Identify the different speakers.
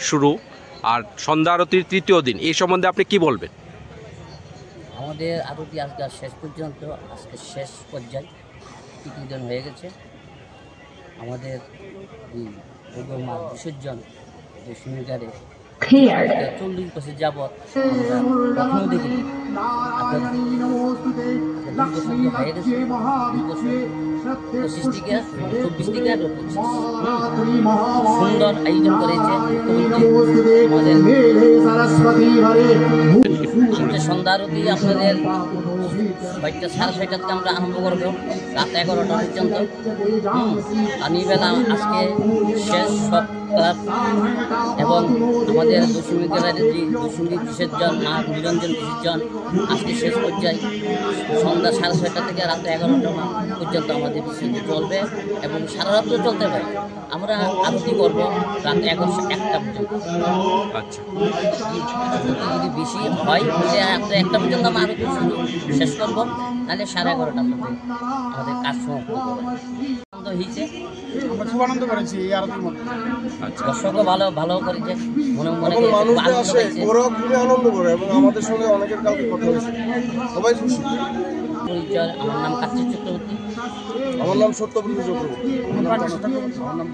Speaker 1: শুরু আর সন্ধ্যা আরতির তৃতীয় দিন, এই সম্বন্ধে আপনি কি বলবেন?
Speaker 2: আমাদের আরতি আজকে শেষ পর্যন্ত, আজকে শেষ পর্যায়ে তৃতীয় দিন হয়ে গেছে। আমাদের মার বিসর্জন যে শনিবারে 40 বছর যাবৎ আমরা কখনো দেখিনি। হয়ে গেছে 25 থেকে 24 থেকে 25 সুন্দর আয়োজন করেছে আমাদের সন্ধ্যা আরতি। আপনাদের 6টা সাড়ে 6টা থেকে আমরা আরম্ভ করবো রাত 11টা পর্যন্ত। আনিবেলা আজকে শেষ সব ক্লাব এবং আমাদের দশমী গ্যালারির যে দশমী বিসর্জন আর নিরঞ্জন বিসর্জন আজকে শেষ পর্যায়ে সন্ধ্যা সাড়ে 6টা থেকে রাত 11টা পর্যন্ত আমাদের বিসর্জন চলবে এবং সারা রাত্র চলতে পারে। আমরা আরতি করবো রাত 1টা পর্যন্ত।
Speaker 1: আচ্ছা,
Speaker 2: যদি বেশি হয় তাহলে রাত 1টা পর্যন্ত আমরা আরতি শুরু শেষ করবো, তাহলে 11:30টার মধ্যে আমাদের কাজ সমাপ্ত হয়েছে।
Speaker 3: আমরা খুব আনন্দ করেছি এই আরতির মধ্যে।
Speaker 2: দর্শকও ভালো করেছে, মনে
Speaker 3: ওরাও খুবই আনন্দ করে এবং আমাদের সঙ্গে অনেকের কালকে কথা হয়েছে, সবাই খুশি।
Speaker 2: পরিচয়, আমার নাম কার্তিক চক্রবর্তী।
Speaker 3: আমার নাম সত্যব্রত চক্রবর্তী। আমার নাম